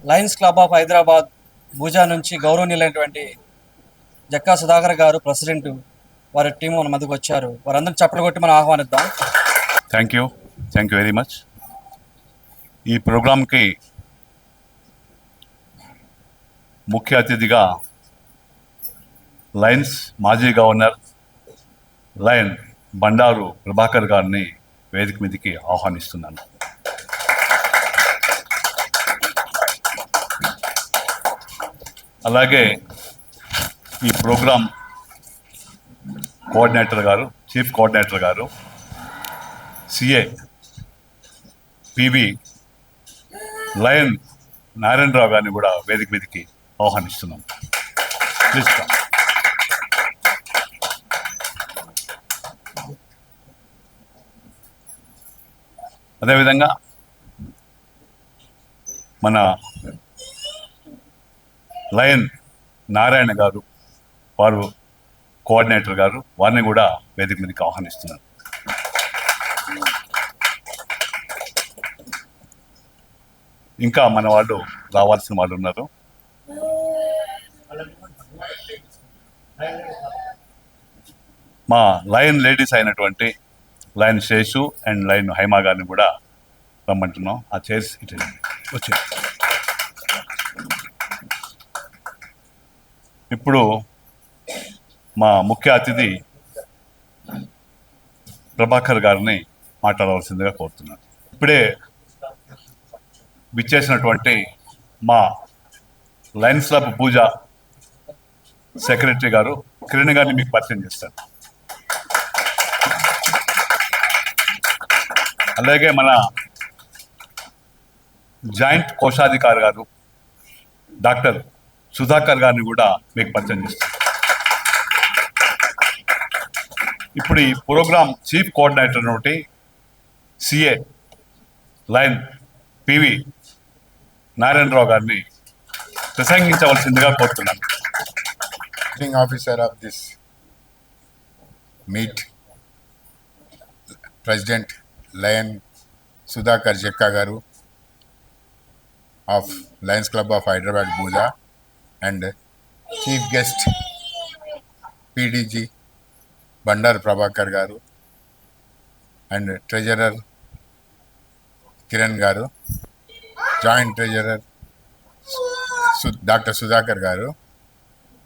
Lions Club of Hyderabad భుజా నుంచి గౌరవనీయులైనటువంటి జక్కా సుధాకర్ గారు president వారి టీం మన మధ్యకు వచ్చారు. వారందరూ చప్పట్లు కొట్టి మనం ఆహ్వానిద్దాం. Thank you very much. ఈ ప్రోగ్రాంకి ముఖ్య అతిథిగా లయన్స్ మాజీ గవర్నర్ లయన్ బండారు ప్రభాకర్ గారిని వేదిక మీదకి ఆహ్వానిస్తున్నాను. అలాగే ఈ ప్రోగ్రాం కోఆర్డినేటర్ గారు, చీఫ్ కోఆర్డినేటర్ గారు సిఏ పివి లయన్ నారాయణరావు గారిని కూడా వేదిక మీదకి ఆహ్వానిస్తున్నాం. ప్లీజ్. అదేవిధంగా మన లయన్ నారాయణ గారు, వారు కోఆర్డినేటర్ గారు, వారిని కూడా వేదిక మీదకి ఆహ్వానిస్తున్నారు. ఇంకా మన వాళ్ళు రావాల్సిన వాళ్ళు ఉన్నారు. మా లయన్ లేడీస్ అయినటువంటి lion Seshu and lion Haima గారిని కూడా రమ్మంటున్నాం. ఆ చైర్స్ ఇటు వచ్చే. ఇప్పుడు మా ముఖ్య అతిథి ప్రభాకర్ గారిని మాట్లాడవలసిందిగా కోరుతున్నాను. ఇప్పుడే విచ్చేసినటువంటి మా లయన్స్ క్లబ్ పూజ సెక్రటరీ గారు కిరణ్ గారిని మీకు పరిచయం చేస్తారు. అలాగే మన జాయింట్ కోశాధికారి గారు డాక్టర్ సుధాకర్ గారిని కూడా మీకు పరిచయం చేస్తారు. ఇప్పుడు ఈ ప్రోగ్రాం చీఫ్ కోఆర్డినేటర్ నుండి సిఏ లయన్ పివి నారాయణరావు గారిని ప్రసంగించవలసిందిగా కోరుతున్నాను. Officer of this meet president Lion Sudhakar Jakka garu of Lions Club of Hyderabad Bhuja and chief guest PDG Bandaru Prabhakar garu and treasurer Kiran గారు, జాయింట్ ట్రెజరర్ డాక్టర్ సుధాకర్ గారు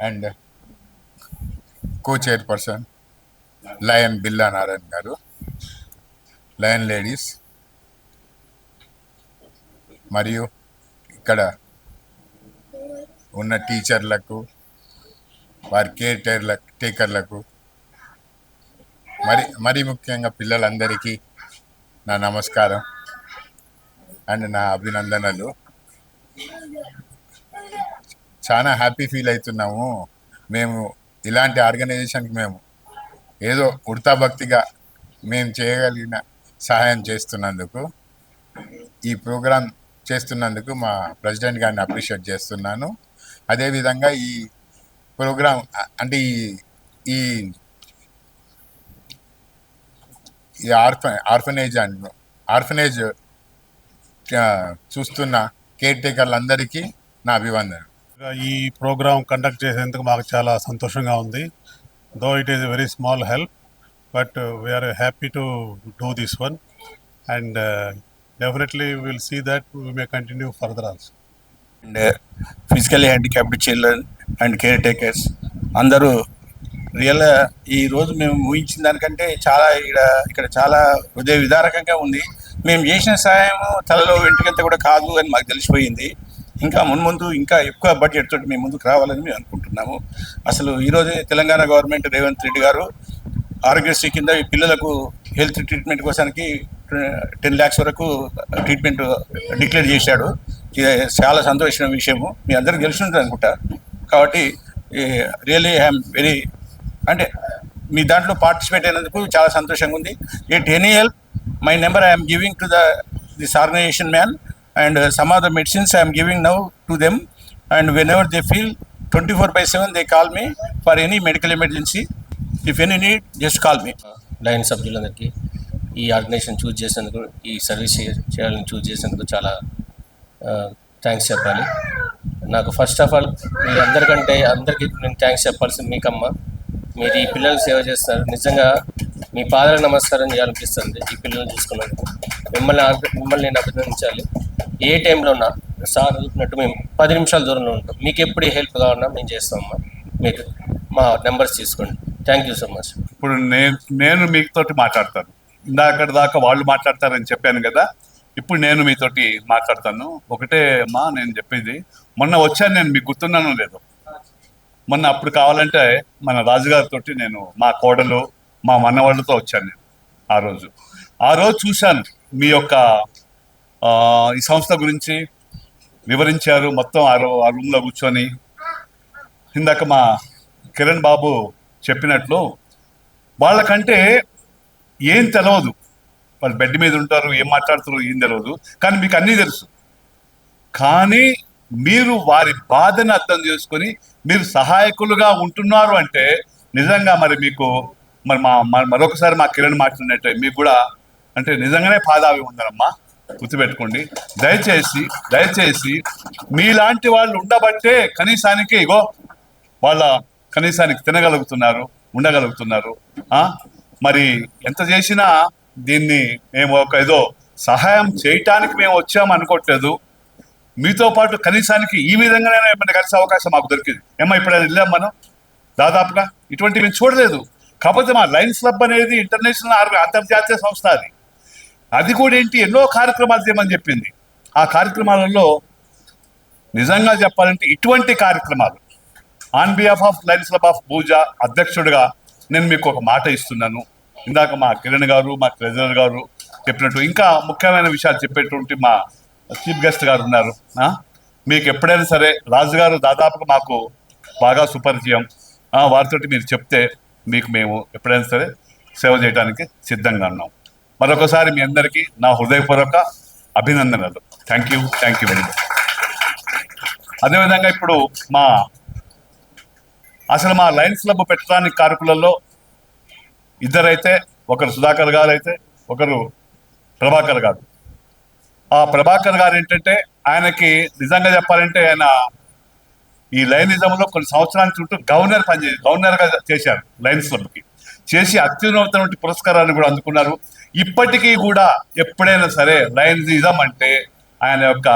అండ్ కో చైర్పర్సన్ లయన్ బిల్లా నారాయణ్ గారు, లయన్ లేడీస్ మరియు ఇక్కడ ఉన్న టీచర్లకు, వారి టేకర్లకు మరి ముఖ్యంగా పిల్లలందరికీ నా నమస్కారం అండ్ నా అభినందనలు. చాలా హ్యాపీ ఫీల్ అవుతున్నాము. మేము ఇలాంటి ఆర్గనైజేషన్కి మేము ఏదో ఉడతాభక్తిగా మేము చేయగలిగిన సహాయం చేస్తున్నందుకు, ఈ ప్రోగ్రాం చేస్తున్నందుకు మా ప్రెసిడెంట్ గారిని అప్రిషియేట్ చేస్తున్నాను. అదేవిధంగా ఈ ప్రోగ్రాం అంటే ఈ ఆర్ఫనేజ్ చూస్తున్న కేర్ టేకర్లందరికీ నా అభివందనలు. ఈ ప్రోగ్రాం కండక్ట్ చేసేందుకు మాకు చాలా సంతోషంగా ఉంది. Though it is a very small help, but we are happy to do this one and definitely will see that we may continue further also. And physically handicapped children and caretakers అందరూ రియల్గా ఈరోజు మేము ఊహించిన దానికంటే చాలా ఇక్కడ చాలా హృదయ విదారకంగా ఉంది. మేము చేసిన సహాయం తలలో వెంట్రుకంత కూడా కాదు అని మాకు తెలిసిపోయింది. ఇంకా మున్ముందు ఇంకా ఎక్కువ బడ్జెట్ తోటి మేము ముందుకు రావాలని మేము అనుకుంటున్నాము. అసలు ఈరోజే తెలంగాణ గవర్నమెంట్ రేవంత్ రెడ్డి గారు ఆరోగ్యశ్రీ కింద ఈ పిల్లలకు హెల్త్ ట్రీట్మెంట్ కోసానికి 10 lakhs వరకు ట్రీట్మెంట్ డిక్లేర్ చేశాడు. ఇది చాలా సంతోషమైన విషయము, మీ అందరికీ తెలిసి ఉంటుంది అనుకుంటా. కాబట్టి రియల్లీ ఐఎమ్ వెరీ అంటే మీ దాంట్లో పార్టిసిపేట్ అయినందుకు చాలా సంతోషంగా ఉంది. At any help my number I'm giving to this organization man and some of the medicines I am giving now to them, and whenever they feel 24/7 they call me for any medical emergency. If any need, just call me. Lion సభ్యులందరికీ ఈ organisation choose చేసేందుకు, ఈ service చేయాలని choose చేసేందుకు చాలా thanks చెప్పాలి. నాకు first of all మీ అందరికీ నేను థ్యాంక్స్ చెప్పాల్సింది మీకమ్మ. మీరు ఈ పిల్లలకు సేవ చేస్తారు. నిజంగా మీ పాదాలకు నమస్కారం చేయాలనిపిస్తుంది ఈ పిల్లల్ని చూసుకున్నందుకు. మిమ్మల్ని నేను అభినందించాలి. ఏ టైంలో ఉన్నా సార్ చెప్పినట్టు మేము 10 నిమిషాల దూరంలో ఉంటాం. మీకు ఎప్పుడు హెల్ప్ కావాలన్నా మేము చేస్తామమ్మా. మీరు మా నెంబర్స్ తీసుకోండి. Thank you so much. ఇప్పుడు నేను మీతోటి మాట్లాడతాను. ఇందాక దాకా వాళ్ళు మాట్లాడతారని చెప్పాను కదా, ఇప్పుడు నేను మీతోటి మాట్లాడతాను. ఒకటే అమ్మా నేను చెప్పేది, మొన్న వచ్చాను నేను, మీకు గుర్తున్నానో లేదో. మొన్న అప్పుడు కావాలంటే మన రాజుగారితో నేను మా కోడలు మా మనవాళ్ళతో వచ్చాను నేను. ఆ రోజు చూశాను మీ యొక్క ఈ సంస్థ గురించి వివరించారు మొత్తం. ఆ రూమ్లో కూర్చొని ఇందాక మా కిరణ్ బాబు చెప్పినట్లు వాళ్ళకంటే ఏం తెలియదు. వాళ్ళు బెడ్ మీద ఉంటారు, ఏం మాట్లాడుతారు ఏం తెలియదు, కానీ మీకు అన్నీ తెలుసు. కానీ మీరు వారి బాధను అర్థం చేసుకొని మీరు సహాయకులుగా ఉంటున్నారు అంటే నిజంగా మరి మీకు మరొకసారి మా కిరణ్ మాట్లాడినట్టే మీకు కూడా అంటే నిజంగానే పాదావి ఉందనమ్మా. గుర్తుపెట్టుకోండి. దయచేసి మీలాంటి వాళ్ళు ఉండబట్టే కనీసానికి కనీసానికి తినగలుగుతున్నారు, ఉండగలుగుతున్నారు. మరి ఎంత చేసినా దీన్ని మేము ఏదో సహాయం చేయటానికి మేము వచ్చాము అనుకోవట్లేదు. మీతో పాటు కనీసానికి ఈ విధంగానే ఏమైనా కలిసే అవకాశం మాకు దొరికింది. ఎప్పుడైనా వెళ్ళాం మనం దాదాపుగా ఇటువంటివి మేము చూడలేదు. కాకపోతే మా లయన్స్ క్లబ్ అనేది ఇంటర్నేషనల్ అంతర్జాతీయ సంస్థ. అది కూడా ఏంటి ఎన్నో కార్యక్రమాలు చేయమని చెప్పింది. ఆ కార్యక్రమాలలో నిజంగా చెప్పాలంటే ఇటువంటి కార్యక్రమాలు on behalf of Lions Club of Bhuja అధ్యక్షుడిగా నేను మీకు ఒక మాట ఇస్తున్నాను. ఇందాక మా కిరణ్ గారు మా ట్రెజరర్ గారు చెప్పినట్టు ఇంకా ముఖ్యమైన విషయాలు చెప్పేటువంటి మా చీఫ్ గెస్ట్ గారు ఉన్నారు. మీకు ఎప్పుడైనా సరే రాజుగారు దాదాపుగా మాకు బాగా సుపరిచయం. వారితో మీరు చెప్తే మీకు మేము ఎప్పుడైనా సరే సేవ చేయడానికి సిద్ధంగా ఉన్నాం. మరొకసారి మీ అందరికీ నా హృదయపూర్వక అభినందనలు. Thank you very much. అదేవిధంగా ఇప్పుడు అసలు మా లయన్స్ క్లబ్ పెట్టడానికి కారకులలో ఇద్దరైతే, ఒకరు సుధాకర్ గారు అయితే ఒకరు ప్రభాకర్ గారు. ఆ ప్రభాకర్ గారు ఏంటంటే ఆయనకి నిజంగా చెప్పాలంటే ఆయన ఈ లయనిజంలో కొన్ని సంవత్సరాల చుట్టూ గవర్నర్గా చేశారు. లయన్స్ క్లబ్కి చేసి అత్యున్నతమైన పురస్కారాన్ని కూడా అందుకున్నారు. ఇప్పటికీ కూడా ఎప్పుడైనా సరే లయనిజం అంటే ఆయన యొక్క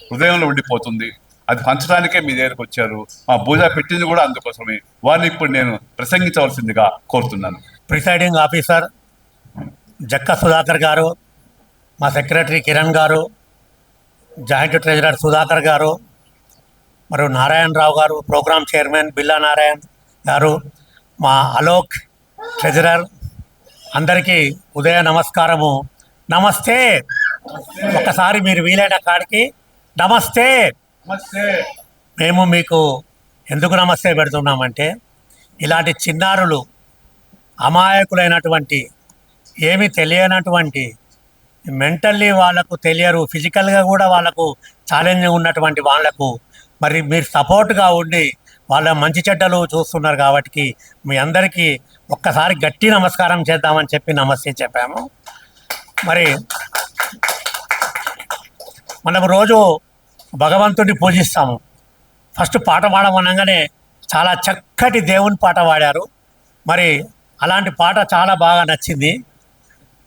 హృదయంలో ఉండిపోతుంది. అది పంచడానికే మీ దగ్గరకు వచ్చారు. మా భూజా పెట్టింది కూడా అందుకోసమే. వారిని ఇప్పుడు నేను ప్రసంగించవలసిందిగా కోరుతున్నాను. ప్రిసైడింగ్ ఆఫీసర్ జక్క సుధాకర్ గారు, మా సెక్రటరీ కిరణ్ గారు, జాయింట్ ట్రెజరర్ సుధాకర్ గారు, మరియు నారాయణరావు గారు, ప్రోగ్రామ్ చైర్మన్ బిల్లా నారాయణ్ గారు, మా అలోక్ ట్రెజరర్, అందరికీ ఉదయ నమస్కారము. నమస్తే. ఒకసారి మీరు వీలైన కాడికి నమస్తే. మేము మీకు ఎందుకు నమస్తే పెడుతున్నామంటే ఇలాంటి చిన్నారులు, అమాయకులైనటువంటి, ఏమీ తెలియనటువంటి, మెంటల్లీ వాళ్ళకు తెలియరు, ఫిజికల్గా కూడా వాళ్ళకు ఛాలెంజింగ్ ఉన్నటువంటి వాళ్లకు మరి మీరు సపోర్ట్గా ఉండి వాళ్ళ మంచి చెడ్డలు చూస్తున్నారు. కాబట్టి మీ అందరికీ ఒక్కసారి గట్టి నమస్కారం చేద్దామని చెప్పి నమస్తే చెప్పాము. మరి మనం రోజు భగవంతుడిని పూజిస్తాము. ఫస్ట్ పాట పాడమనగానే చాలా చక్కటి దేవుని పాట పాడారు. మరి అలాంటి పాట చాలా బాగా నచ్చింది.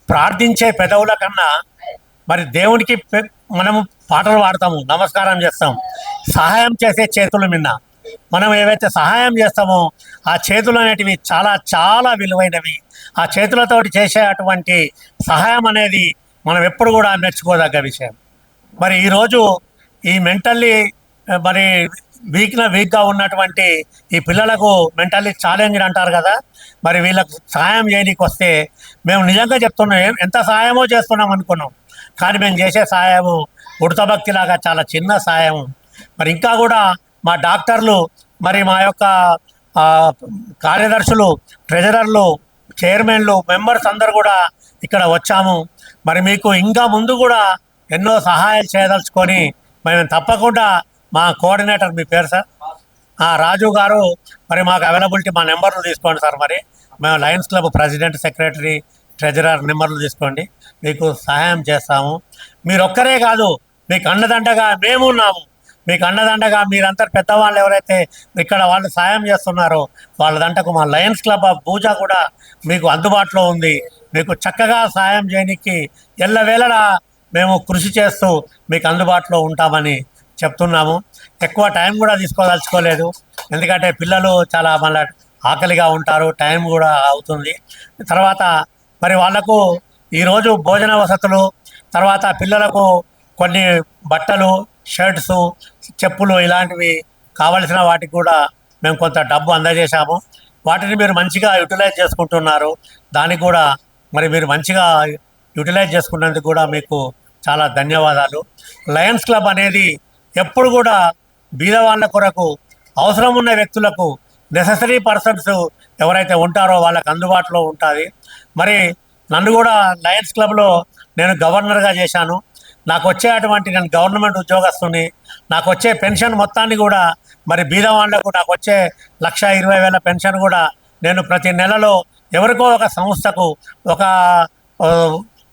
ప్రార్థించే పెదవుల కన్నా మరి దేవునికి మనము పాటలు పాడతాము, నమస్కారం చేస్తాం. సహాయం చేసే చేతుల మీద మనం ఏవైతే సహాయం చేస్తామో ఆ చేతులు అనేటివి చాలా చాలా విలువైనవి. ఆ చేతులతోటి చేసే అటువంటి సహాయం అనేది మనం ఎప్పుడు కూడా మెచ్చుకోదగ్గ విషయం. మరి ఈరోజు ఈ మెంటల్లీ మరి వీక్గా ఉన్నటువంటి ఈ పిల్లలకు మెంటల్లీ ఛాలెంజ్ అంటారు కదా, మరి వీళ్ళకు సహాయం చేయడానికి వస్తే మేము నిజంగా చెప్తున్నాం, ఎంత సహాయమో చేస్తున్నాం అనుకున్నాం. కానీ మేము చేసే సహాయము ఉడతభక్తిలాగా చాలా చిన్న సహాయం. మరి ఇంకా కూడా మా డాక్టర్లు, మరి మా యొక్క కార్యదర్శులు, ట్రెజరర్లు, చైర్మన్లు, మెంబర్స్ అందరు కూడా ఇక్కడ వచ్చాము. మరి మీకు ఇంకా ముందు కూడా ఎన్నో సహాయాలు చేయదలుచుకొని మేము తప్పకుండా మా కోఆర్డినేటర్, మీ పేరు సార్? రాజు గారు, మరి మాకు అవైలబిలిటీ మా నెంబర్లు తీసుకోండి సార్. మరి మేము Lions club president, secretary, treasurer నెంబర్లు తీసుకోండి, మీకు సహాయం చేస్తాము. మీరు ఒక్కరే కాదు, మీకు అండదండగా మేము ఉన్నాము. మీకు అండదండగా మీరందరు పెద్దవాళ్ళు ఎవరైతే ఇక్కడ వాళ్ళు సాయం చేస్తున్నారో వాళ్ళదంటకు మా లయన్స్ క్లబ్ ఆఫ్ భూజా కూడా మీకు అందుబాటులో ఉంది. మీకు చక్కగా సాయం చేయడానికి ఎల్లవేళలా మేము కృషి చేస్తూ మీకు అందుబాటులో ఉంటామని చెప్తున్నాము. ఎక్కువ టైం కూడా తీసుకోదలుచుకోలేదు, ఎందుకంటే పిల్లలు చాలా మళ్ళీ ఆకలిగా ఉంటారు, టైం కూడా అవుతుంది. తర్వాత మరి వాళ్లకు ఈరోజు భోజన వసతులు, తర్వాత పిల్లలకు కొన్ని బట్టలు, షర్ట్స్, చెప్పులు ఇలాంటివి కావలసిన వాటికి కూడా మేము కొంత డబ్బు అందజేశాము. వాటిని మీరు మంచిగా యూటిలైజ్ చేసుకుంటున్నారు. దానికి కూడా మరి మీరు మంచిగా యూటిలైజ్ చేసుకున్నందుకు కూడా మీకు చాలా ధన్యవాదాలు. లయన్స్ క్లబ్ అనేది ఎప్పుడు కూడా బీదవాళ్ళ కొరకు, అవసరం ఉన్న వ్యక్తులకు, నెససరీ పర్సన్స్ ఎవరైతే ఉంటారో వాళ్ళకి అందుబాటులో ఉంటుంది. మరి నన్ను కూడా లయన్స్ క్లబ్లో నేను గవర్నర్గా చేశాను. నాకు వచ్చేటువంటి నేను గవర్నమెంట్ ఉద్యోగస్తుని. నాకు వచ్చే పెన్షన్ మొత్తాన్ని కూడా మరి బీదవాళ్లకు నాకు వచ్చే 1,20,000 పెన్షన్ కూడా నేను ప్రతి నెలలో ఎవరికో ఒక సంస్థకు, ఒక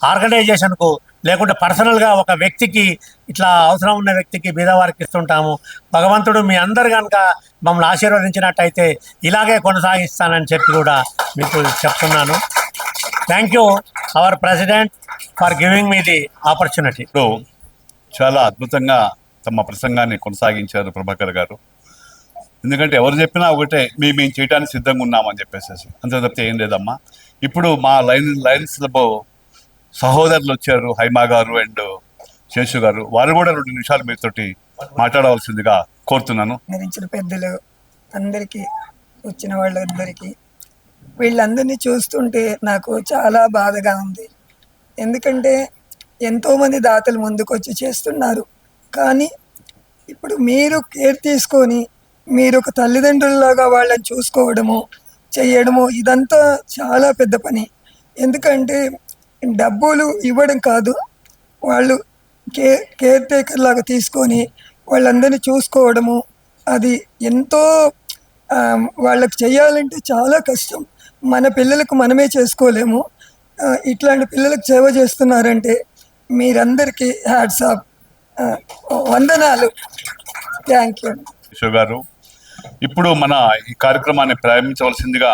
ఆర్గనైజేషన్కు, లేకుంటే పర్సనల్గా ఒక వ్యక్తికి, ఇట్లా అవసరం ఉన్న వ్యక్తికి, బీదవారికి ఇస్తుంటాము. భగవంతుడు మీ అందరు కనుక మమ్మల్ని ఆశీర్వదించినట్టయితే ఇలాగే కొనసాగిస్తానని చెప్పి కూడా మీకు చెప్తున్నాను. Thank you our president for giving me the opportunity. ఇప్పుడు చాలా అద్భుతంగా తమ ప్రసంగాన్ని కొనసాగించారు ప్రభాకర్ గారు. ఎందుకంటే ఎవరు చెప్పినా ఒకటే, మేము చేయడానికి సిద్ధంగా ఉన్నామని చెప్పేసి, అంత తప్పితే ఏం లేదమ్మా. ఇప్పుడు మా లయన్స్లో సహోదరులు వచ్చారు, హైమా గారు అండ్ శేషు గారు. వారు కూడా 2 నిమిషాలు మీతోటి మాట్లాడవలసిందిగా కోరుతున్నాను. నరించిన పెద్దలు అందరికీ, వచ్చిన వాళ్ళందరికీ, వీళ్ళందరినీ చూస్తుంటే నాకు చాలా బాధగా ఉంది. ఎందుకంటే ఎంతోమంది దాతలు ముందుకు వచ్చి చేస్తున్నారు. కానీ ఇప్పుడు మీరు కేర్ తీసుకొని మీరు ఒక తల్లిదండ్రుల్లాగా వాళ్ళని చూసుకోవడము, చేయడము, ఇదంతా చాలా పెద్ద పని. ఎందుకంటే డబ్బులు ఇవ్వడం కాదు, వాళ్ళు కేర్ టేకర్ లాగా తీసుకొని వాళ్ళందరినీ చూసుకోవడము, అది ఎంతో వాళ్ళకి చేయాలంటే చాలా కష్టం. మన పిల్లలకు మనమే చేసుకోలేము. ఇట్లాంటి పిల్లలకు సేవ చేస్తున్నారంటే మీరందరికీ హ్యాట్స్ ఆఫ్, వందనాలు. Thank you. గారు ఇప్పుడు మన ఈ కార్యక్రమాన్ని ప్రారంభించవలసిందిగా